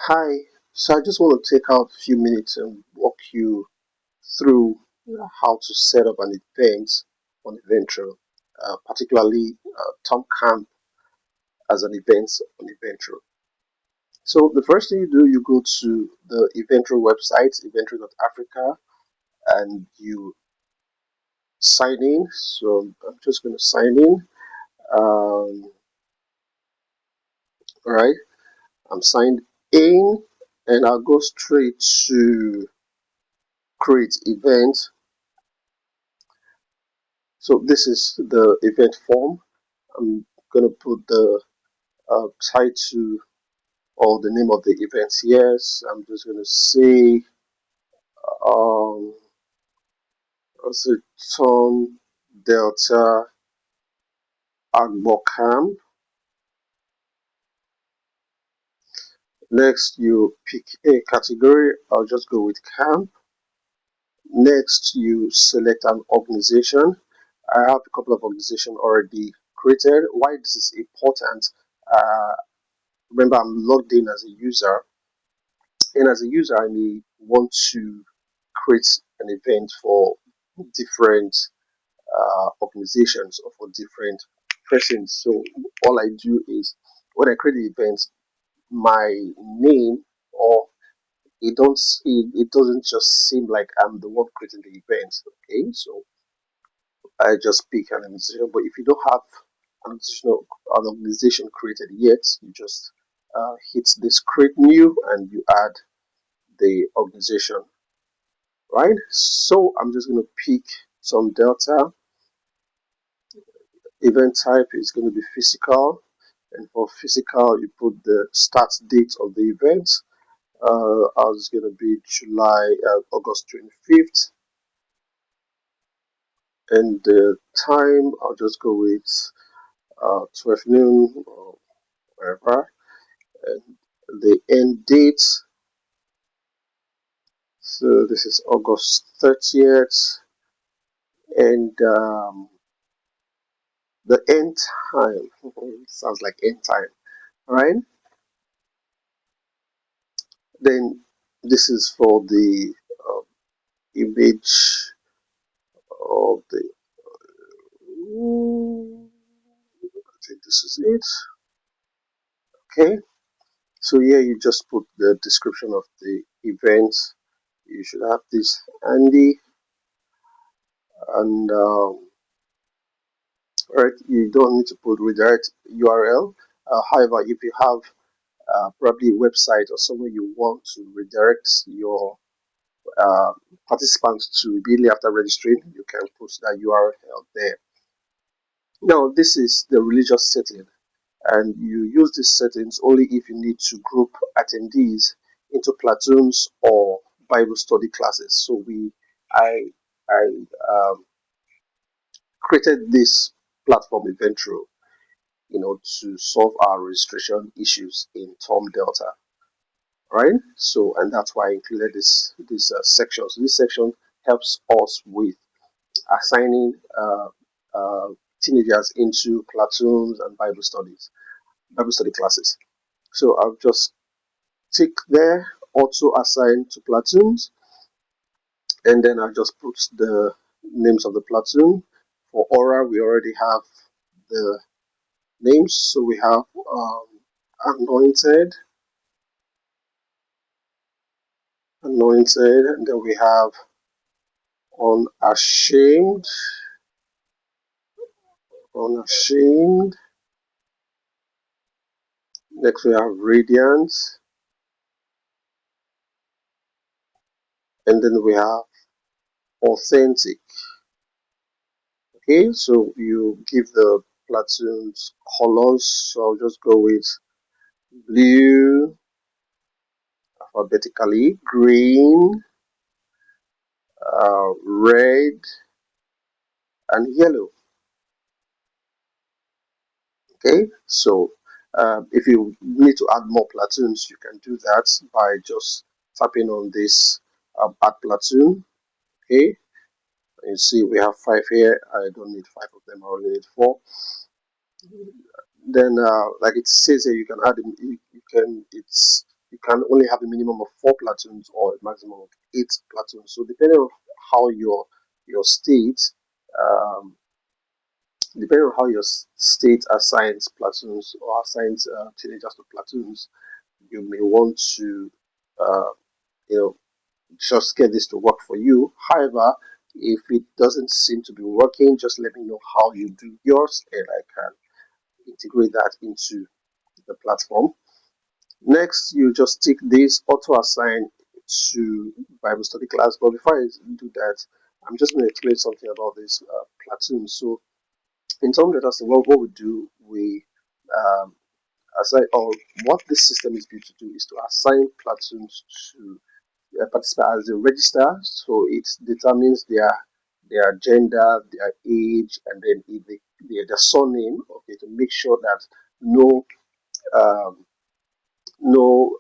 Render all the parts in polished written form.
Hi, so I just want to take out a few minutes and walk you through how to set up an event on Eventro, particularly Tom Camp as an event on Eventro. So the first thing you do, you go to the Eventro website, eventro.africa, and you sign in. So I'm just going to sign in. All right, I'm signed in, and I'll go straight to create event. So this is the event form. I'm going to put the title or the name of the event. Yes, I'm just going to say, um, what's it, Tom Delta Agbo Camp. Next, you pick a category. I'll just go with camp. Next, you select an organization. I have a couple of organizations already created. Why this is important? Uh, Remember, I'm logged in as a user, and as a user, I may want to create an event for different organizations or for different persons. So all I do is when I create the event, my name or it doesn't just seem like I'm the one creating the event. Okay, so I just pick an organization. But if you don't have an organization created yet, you just hit this create new and you add the organization, right? So I'm just going to pick some delta. Event type is going to be physical, and for physical you put the start date of the event. Ours is going to be August 25th, and the time I'll just go with 12 noon or wherever, and the end date, so this is August 30th, and the end time sounds like end time, right? Then this is for the image of the. I think this is it. Okay. So here you just put the description of the event. You should have this handy, and right. You don't need to put redirect URL. However, if you have probably a website or somewhere you want to redirect your uh, participants to immediately after registering, you can put that URL there. Now, this is the religious setting, and you use these settings only if you need to group attendees into platoons or Bible study classes. So I created this platform Eventro, to solve our registration issues in Tom Delta, right? So, and that's why I included this section. So this section helps us with assigning teenagers into platoons and Bible study classes. So I'll just tick there, auto assign to platoons, and then I'll just put the names of the platoon. For aura, we already have the names, so we have anointed, and then we have unashamed, unashamed. Next we have radiant, and then we have authentic. Okay, so you give the platoons colors. So I'll just go with blue alphabetically, green, red, and yellow. Okay, so if you need to add more platoons, you can do that by just tapping on this add platoon. Okay, you see we have 5 here. I don't need 5 of them, I only need 4. Then like it says here, you can add them, you can, it's you can only have a minimum of 4 platoons or a maximum of 8 platoons. So depending on how your state, um, depending on how your state assigns platoons or assigns teenagers to platoons, you may want to uh, you know just get this to work for you. However, if it doesn't seem to be working, just let me know how you do yours, and I can integrate that into the platform. Next, you just tick this auto assign to Bible study class. But before I do that, I'm just going to explain something about this platoon. So, in some data, what we do, we um, assign, or what this system is built to do, is to assign platoons to participate as a register. So it determines their gender, their age, and then if their surname. Okay, to make sure that no um, no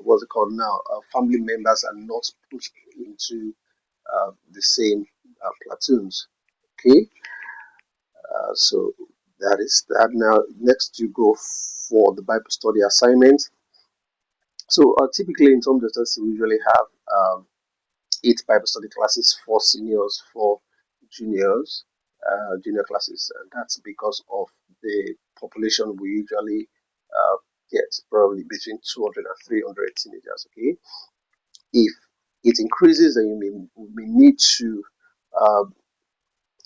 what's it called now, family members are not put into the same platoons. Okay, so that is that. Now next you go for the Bible study assignment. So typically in some data we usually have 8 Bible study classes for seniors, for juniors, junior classes, and that's because of the population we usually get, probably between 200 and 300 teenagers. Okay, if it increases, then we need to uh,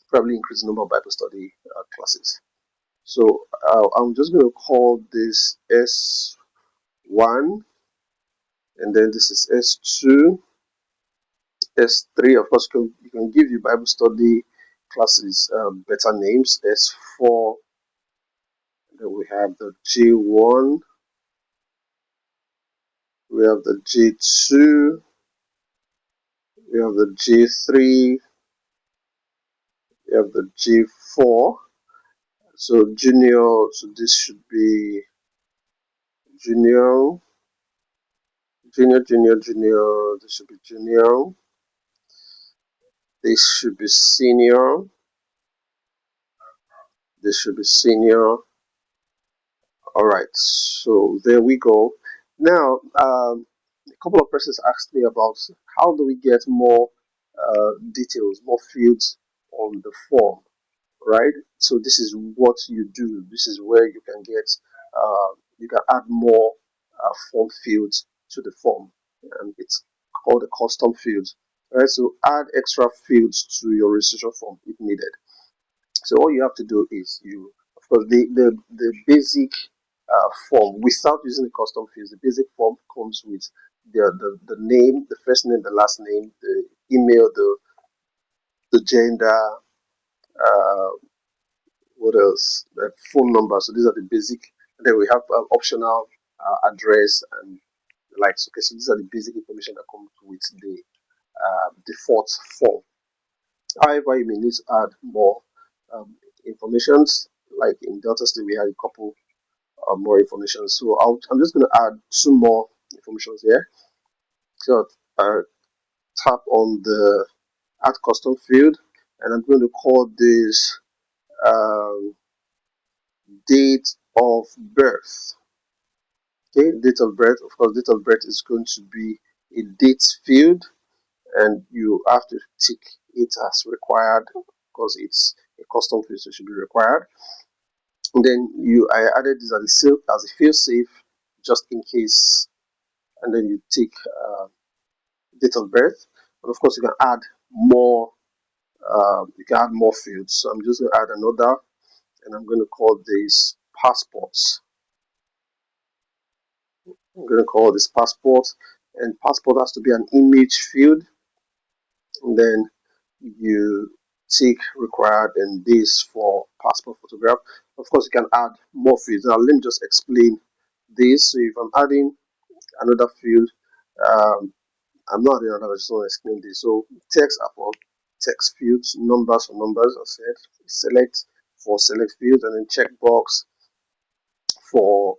probably increase the number of Bible study classes. So I'm just going to call this S1, and then this is S2, S3. Of course, you can give your Bible study classes better names. S4, then we have the G1, we have the G2, we have the G3, we have the G4. So junior, so this should be junior, junior. This should be junior. This should be senior. This should be senior. All right, so there we go. Now, a couple of persons asked me about how do we get more details, more fields on the form, right? So this is what you do. This is where you can get, you can add more form fields to the form, and it's called a custom fields. Right, so add extra fields to your registration form if needed. So all you have to do is of course, the basic form without using the custom fields. The basic form comes with the name, the first name, the last name, the email, the gender, uh, what else? The phone number. So these are the basic. And then we have optional address and the likes. Okay, so these are the basic information that comes with the default form. However, you may need to add more informations. Like in Delta State, we had a couple more information. So I'm just going to add 2 more informations here. So tap on the add custom field, and I'm going to call this um, date of birth. Okay, date of birth. Of course, date of birth is going to be a date field, and you have to tick it as required because it's a custom field, so it should be required. And then I added this as a fail safe just in case, and then you tick date of birth. And of course, you can add more. You can add more fields. So I'm just going to add another, and I'm going to call this passports. I'm going to call this passport, and passport has to be an image field. And then you tick required, and this for passport photograph. Of course, you can add more fields. Now let me just explain this. So if I'm adding another field, um, I'm not adding another. I just want to explain this. So text are for text fields, numbers for numbers. I said select for select fields, and then checkbox for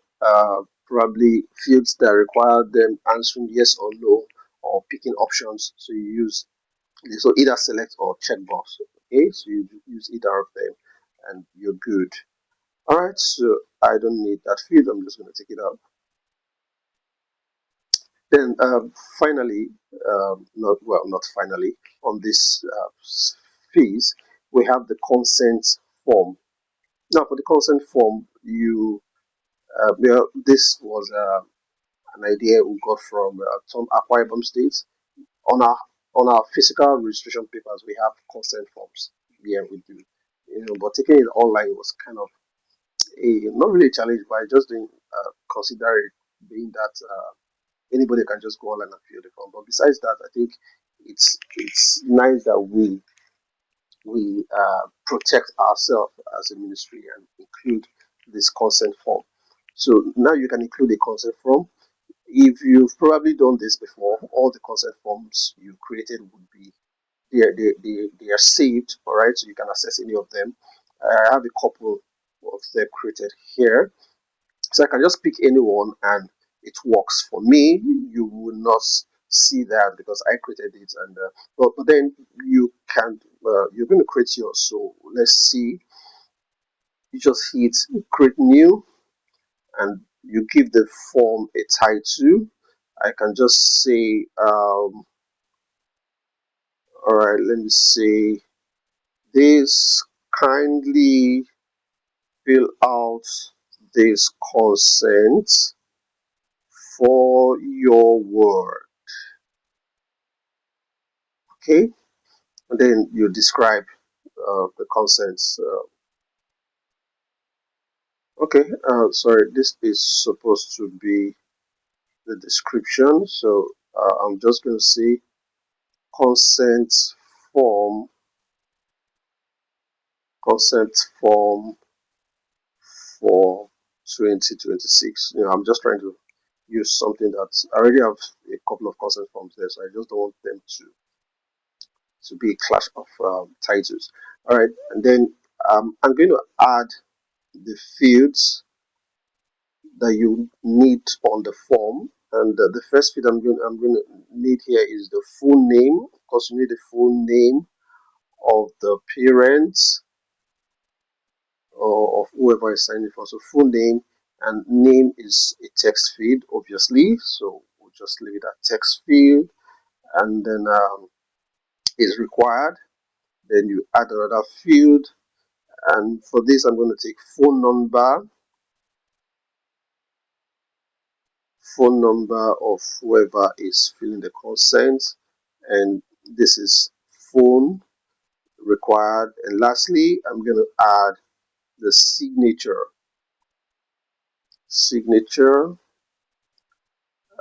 probably fields that require them answering yes or no or picking options. So you use so either select or checkbox. Okay, so you use either of them, and you're good. All right, so I don't need that field. I'm just going to take it out. Then finally, not finally, on this fees, we have the consent form. Now, for the consent form, this was an idea we got from some Akwa Ibom states. On our physical registration papers, we have consent forms. Yeah, we do. But taking it online was kind of not really a challenge, but I just didn't consider it being that anybody can just go online and fill the form. But besides that, I think it's nice that we protect ourselves as a ministry and include this consent form. So now you can include a consent form. If you've probably done this before, all the consent forms you created would be they are saved, all right, so you can access any of them. I have a couple of them created here, so I can just pick anyone and it works for me. You will not see that because I created it, and but then you can you're going to create yours. So let's see. You just hit create new, and you give the form a title. I can just say, all right, let me say this. Kindly fill out this consent for your word. Okay, and then you describe the consents. Okay, sorry, this is supposed to be the description, so I'm just going to say consent form, consent form for 2026. I'm just trying to use something that I already have a couple of consent forms there, so I just don't want them to be a clash of titles. All right, and then I'm going to add the fields that you need on the form. And the first field I'm going to need here is the full name. Of course, you need the full name of the parents or of whoever is signing for. So full name, and name is a text field, obviously. So we'll just leave it at text field, and then is required. Then you add another field, and for this I'm going to take phone number of whoever is filling the consent, and this is phone required. And lastly, I'm going to add the signature,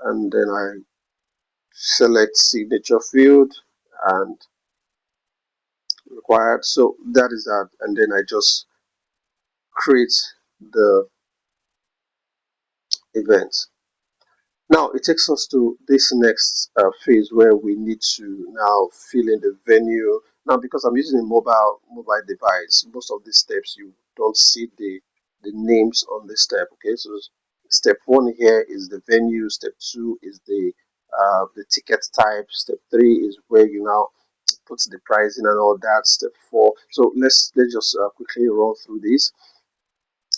and then I select signature field and required. So that is that, and then I just create the event. Now it takes us to this next phase where we need to now fill in the venue. Now, because I'm using a mobile device, most of these steps you don't see the names on this step. Okay, so step one here is the venue. Step two is the ticket type. Step three is where you now put the pricing and all that. Step four. So let's just quickly run through this.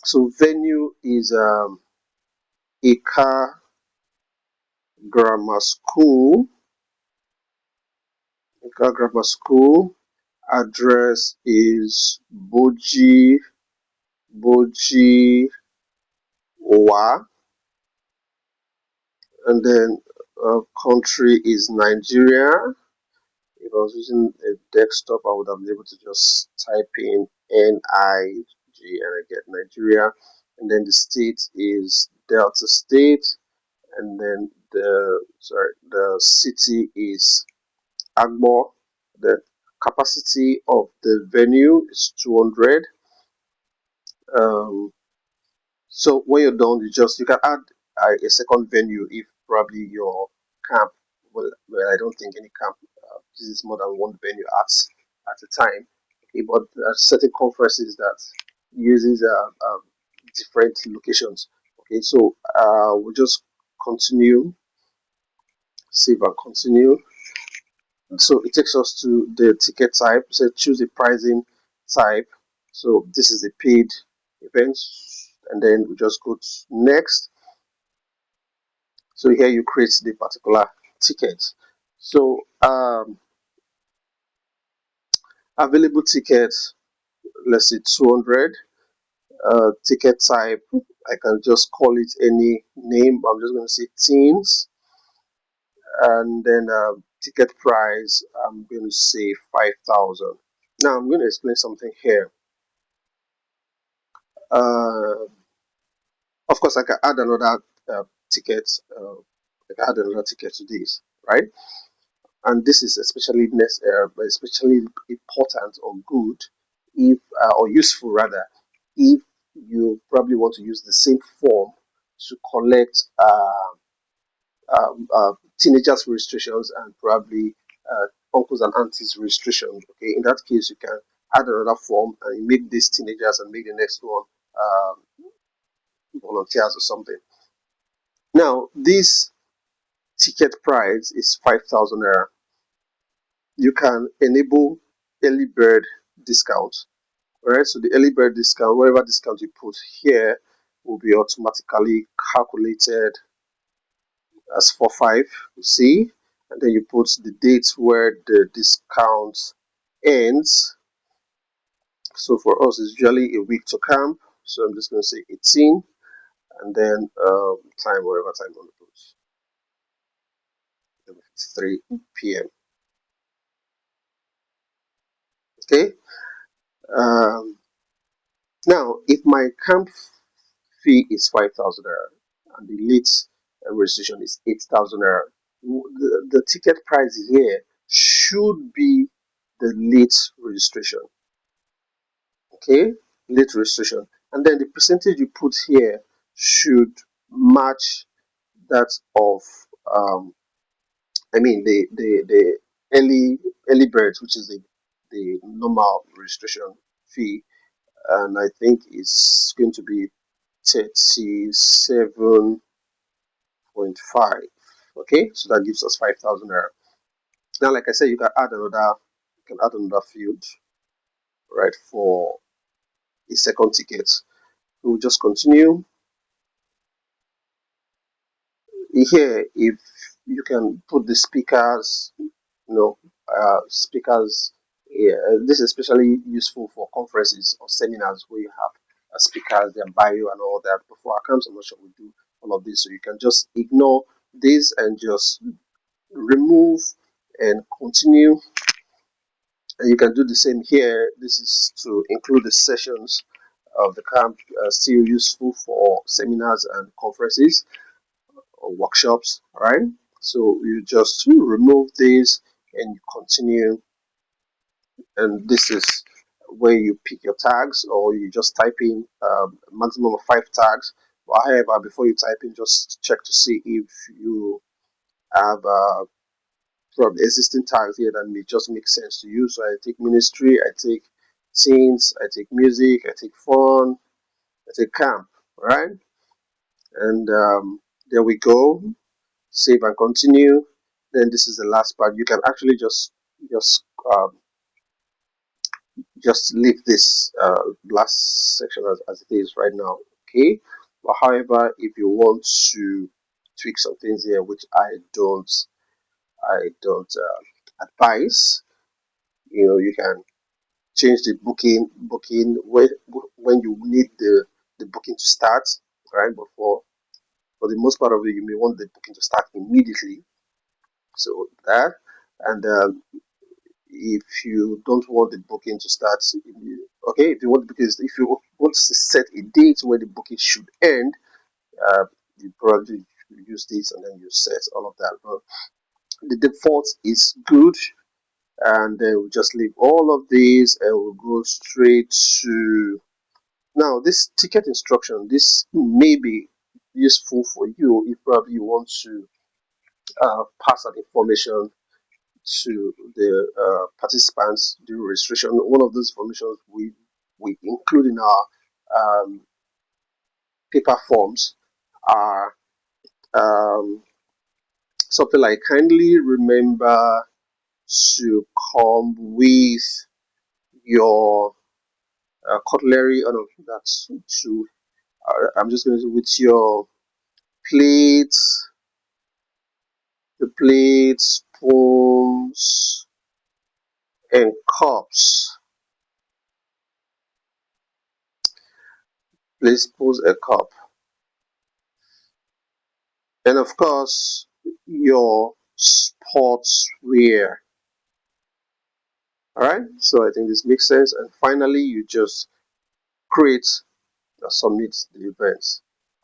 So venue is a car grammar school. Grammar School. Address is Boji Wa, and then country is Nigeria. If I was using a desktop, I would have been able to just type in NIG and I get Nigeria. And then the state is Delta State, and then the city is Agbo. The capacity of the venue is 200. Um, so when you're done, you can add a second venue if probably your camp. Well, I don't think any camp uses more than one venue at a time. Okay, but there are certain conferences that uses different locations. Okay, so we'll just continue, save and continue. So it takes us to the ticket type. So choose a pricing type. So this is a paid event, and then we just go to next. So here you create the particular ticket. So available tickets, let's say 200. Ticket type, I can just call it any name. I'm just going to say teens. And then ticket price, I'm going to say 5,000. Now I'm going to explain something here. Uh, of course, I can add another ticket. I can add another ticket to this, right? And this is especially important or good if or useful rather if you probably want to use the same form to collect teenagers registrations and probably uncles and aunties registrations. Okay, in that case you can add another form and you make these teenagers and make the next one volunteers or something. Now this ticket price is 5,000 naira. You can enable early bird discount. Alright, so the early bird discount, whatever discount you put here, will be automatically calculated as 4/5. You see, and then you put the dates where the discount ends. So for us, it's usually a week to camp. So I'm just going to say 18, and then time, whatever time on the put, 3 p.m. Okay. Um, Now, if my camp fee is 5,000 naira and the late registration is 8,000 naira, the ticket price here should be the late registration. Okay, late registration, and then the percentage you put here should match that of the early birds, which is the normal registration fee, and I think it's going to be 37.5. Okay, so that gives us 5,000 naira. Now, like I said, you can add another field, right, for a second ticket. We'll just continue here. If you can put the speakers, speakers. Yeah, this is especially useful for conferences or seminars where you have speakers, their bio, and all that. Before our camps, I'm not sure we do all of this, so you can just ignore this and just remove and continue. And you can do the same here. This is to include the sessions of the camp, still useful for seminars and conferences or workshops. All right. So you just remove this and you continue. And this is where you pick your tags, or you just type in a maximum of 5 tags. But however, before you type in, just check to see if you have from existing tags here that may just make sense to you. So I take ministry, I take teens, I take music, I take fun, I take camp, right? And there we go. Save and continue. Then this is the last part. You can actually just um, just leave this last section as it is right now. Okay. But however, if you want to tweak some things here, which I don't advise, you can change the booking when you need the booking to start, right? But for the most part of it, you may want the booking to start immediately. So that, and if you don't want the booking to start, okay, if you want to set a date where the booking should end, you probably use this and then you set all of that. But the default is good, and then we'll just leave all of these and we'll go straight to now this ticket instruction. This may be useful for you if probably you want to pass that information to the participants during registration. One of those information we include in our paper forms are something like kindly remember to come with your cutlery. Oh no, that's to. I'm just going to with your plates, plates, spoons, and cups. Please pose a cup. And of course, your sportswear. All right, so I think this makes sense. And finally, you just create or submit the events.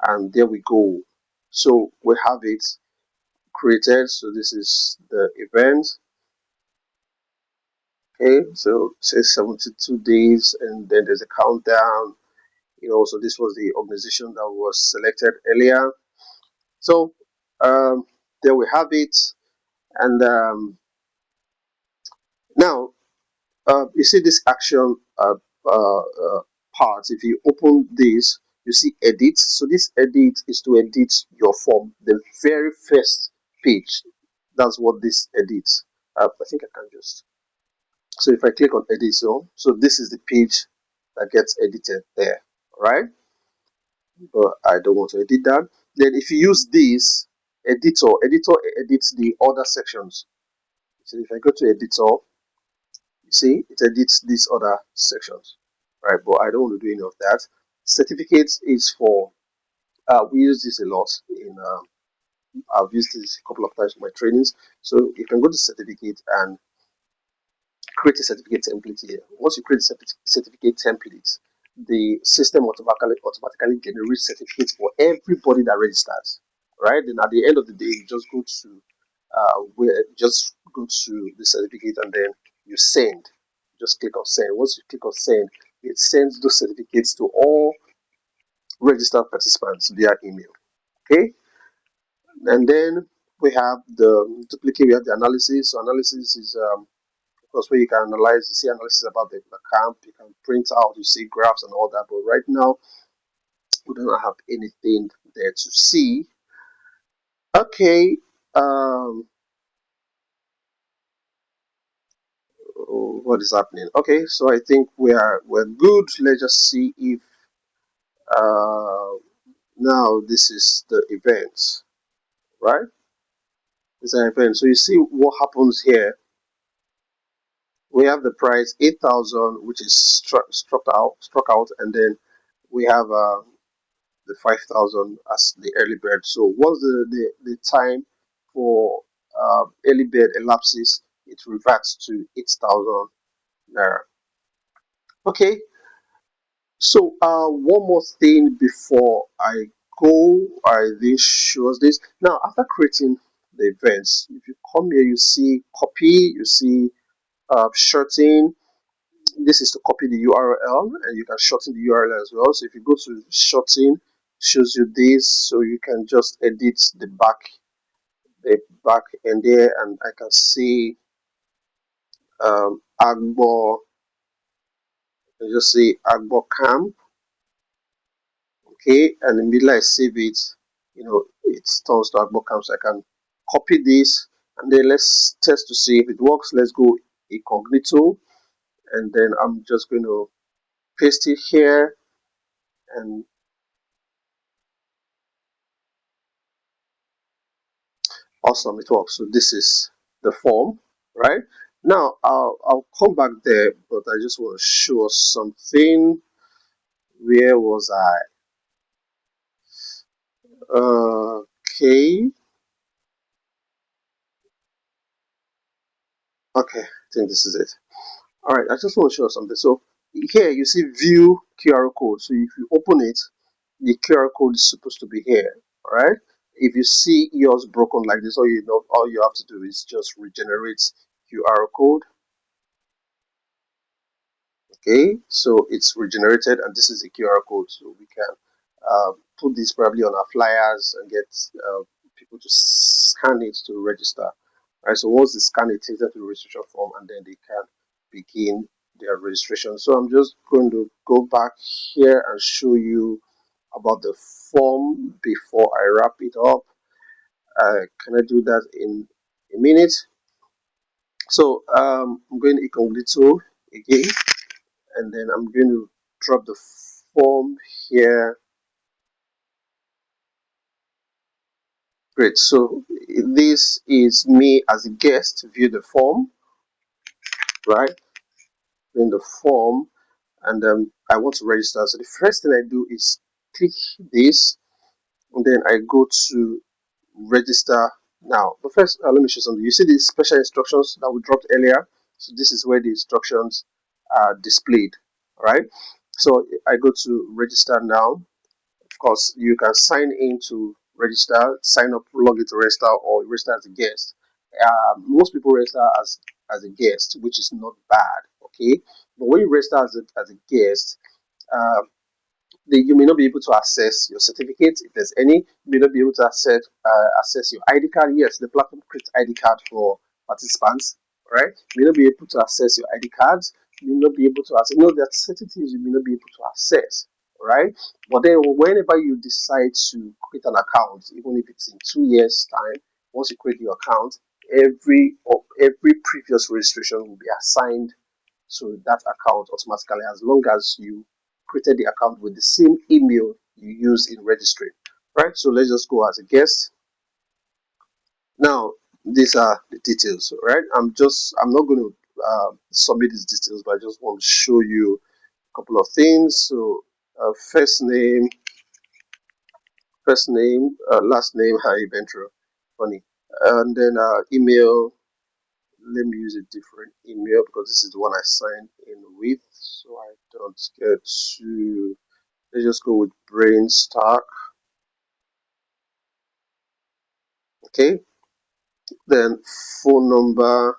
And there we go. So we have it created. So this is the event. Okay, so it says 72 days, and then there's a countdown. So this was the organization that was selected earlier. So there we have it. And now you see this action part. If you open this, you see edit. So this edit is to edit your form, the very first page. That's what this edits. I think I can just. So if I click on edit, so this is the page that gets edited there. All right, but I don't want to edit that. Then if you use this editor edits the other sections. So if I go to editor, you see it edits these other sections, right? But I don't want to do any of that. Certificates is for we use this a lot in I've used this a couple of times in my trainings. So you can go to certificate and create a certificate template here. Once you create a certificate template, the system automatically generates certificates for everybody that registers, right? Then at the end of the day, you just go to the certificate and then you send. Just click on send. Once you click on send, it sends those certificates to all registered participants via email. Okay, and then we have the duplicate. We have the analysis. So analysis is because where you can analyze, you see analysis about the camp, you can print out, you see graphs and all that. But right now, we don't have anything there to see. Okay, what is happening? Okay, so I think we're good. Let's just see if uh, now this is the events, right? It's an event. So you see what happens here. We have the price 8,000, which is struck out, and then we have the 5,000 as the early bird. So once the time for early bird elapses, it reverts to 8,000 naira. Okay, so one more thing before I go, this shows this. Now, after creating the events, if you come here, you see copy, you see shorten. This is to copy the URL, and you can shorten the URL as well. So if you go to shorten, shows you this, so you can just edit the back end there, and I can see Agbo. You just see Agbo Camp, okay, and immediately I save it, it turns to Agbo Camp. So I can copy this, and then let's test to see if it works. Let's go incognito, and then I'm just going to paste it here, and awesome, it works. So this is the form, right? Now I'll come back there, but I just want to show us something. Where was I? Okay, okay, I think this is it. All right, I just want to show something. So here you see view QR code. So if you open it, the QR code is supposed to be here. All right. If you see yours broken like this, all you have to do is just regenerate QR code. Okay, so it's regenerated, and this is the QR code. So we can put this probably on our flyers and get people to scan it to register. All right. So once they scan it, takes them to the registration form, and then they can begin their registration. So I'm just going to go back here and show you about the form before I wrap it up. Can I do that in a minute? So I'm going to incognito again, and then I'm going to drop the form here. Great. So this is me as a guest. View the form, right? In the form, and I want to register. So the first thing I do is click this, and then I go to register now. But first, let me show something. You see these special instructions that we dropped earlier. So this is where the instructions are displayed. All right. So I go to register now. Of course, you can sign in to register, sign up, log in to register, or register as a guest. Most people register as a guest, which is not bad. Okay, but when you register as a guest, uh, you may not be able to access your certificates if there's any. You may not be able to access your ID card. Yes, the platform creates ID card for participants, right? You may not be able to access your ID cards. You may not be able to access. There are certain things you may not be able to access, right? But then, whenever you decide to create an account, even if it's in 2 years' time, once you create your account, every previous registration will be assigned to that account automatically, as long as you created the account with the same email you use in registering. Right, so let's just go as a guest. Now these are the details. Right, I'm not going to submit these details, but I just want to show you a couple of things. So first name, last name, hi Eventro, funny, and then email. Let me use a different email because this is the one I signed in with, so I don't get to. Let's just go with Brainstark. Okay, then phone number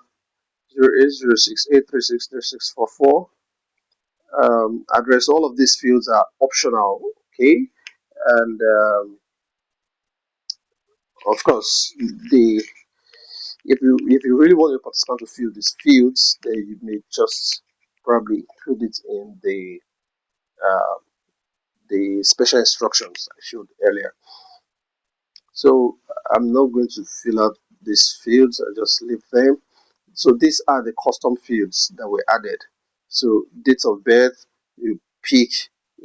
08068363644. Address. All of these fields are optional. Okay, and of course, the if you really want your participant to fill these fields, then you may just probably include it in the special instructions I showed earlier. So I'm not going to fill out these fields. I just leave them. So these are the custom fields that were added. So date of birth, you pick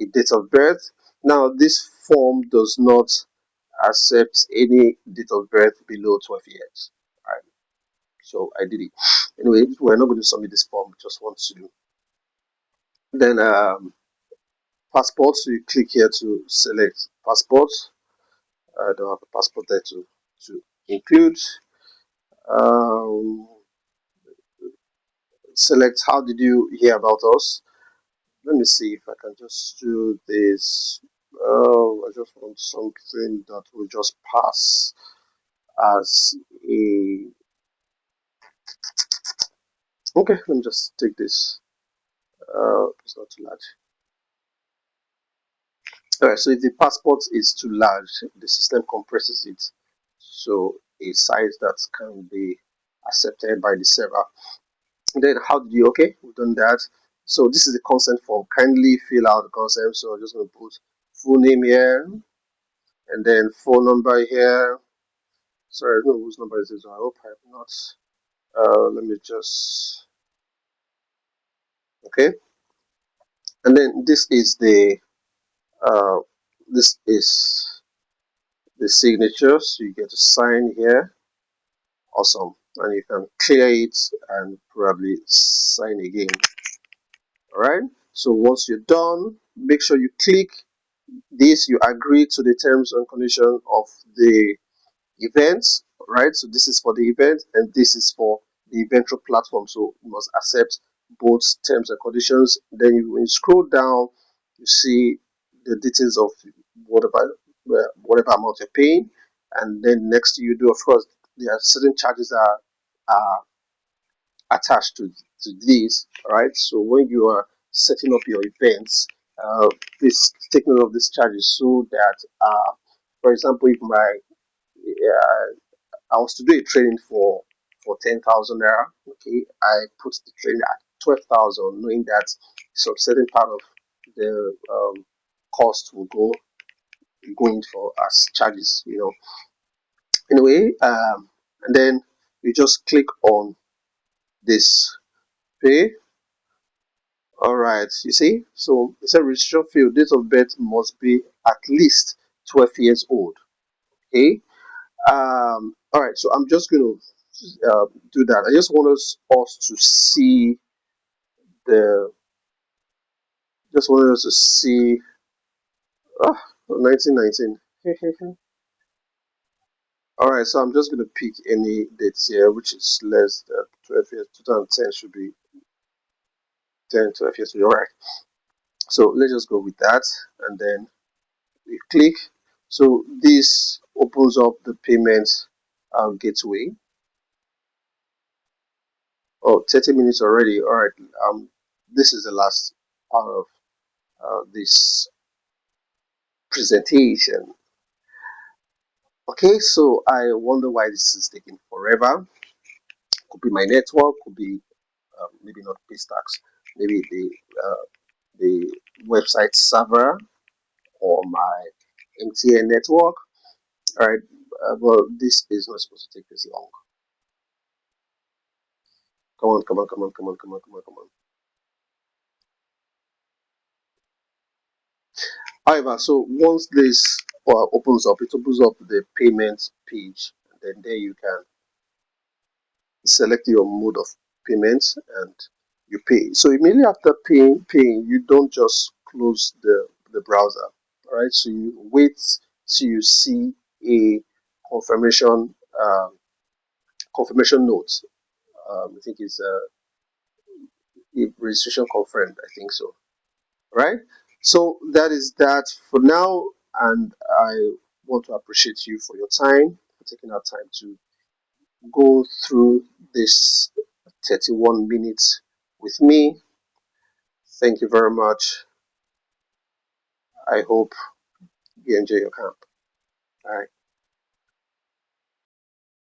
a date of birth. Now this form does not accept any date of birth below 12 years. Right. So I did it. Anyway, we're not going to submit this form. Just want to. Then passport. So you click here to select passport. I don't have a passport there to include. Um, Select how did you hear about us. Let me see if I can just do this. I just want something that will just pass as a. Okay, let me just take this. It's not too large. Alright, so if the passport is too large, the system compresses it so a size that can be accepted by the server. And then how did you? Okay, we've done that. So this is the consent form. Kindly fill out the consent. So I'm just going to put full name here and then phone number here. Sorry, I don't know whose number is this. I hope I have not. Let me just. Okay, and then uh, this is the signature. So you get to sign here. Awesome, and you can clear it and probably sign again. All right. So once you're done, make sure you click this. You agree to the terms and conditions of the events, right? So this is for the event and this is for the Eventro platform. So you must accept both terms and conditions. Then when you scroll down, you see the details of whatever amount you're paying, and then next to you do, of course, there are certain charges that are attached to these, right? So when you are setting up your events, please take note of these charges so that, for example, if I was to do a training for 10,000 naira, okay, I put the training at 12,000, knowing that some certain part of the cost will go in for as charges, Anyway, and then you just click on this pay. All right, you see, so it's a registration field. Date of birth must be at least 12 years old. Okay, All right, so I'm just going to do that. I just want us to see the, just wanted us to see, ah, 1919. All right, so I'm just going to pick any dates here, which is less than 12 years. 2010 should be 10, 12 years. All right, so let's just go with that, and then we click. So this opens up the payment gateway. Oh, 30 minutes already. All right, this is the last part of this presentation. Okay, so I wonder why this is taking forever. Could be my network, could be maybe not Paystax, maybe the website server or my MTN network. All right, well, this is not supposed to take this long. Come on, come on, come on, come on, come on, come on, come on. However, so once this opens up, it opens up the payment page, and then there you can select your mode of payment and you pay. So immediately after paying, you don't just close the browser. All right, so you wait till you see a confirmation confirmation note. I think it's a registration confirmed. I think so. Right. So that is that for now, and I want to appreciate you for your time, for taking our time to go through this 31 minutes with me. Thank you very much. I hope you enjoy your camp. All right.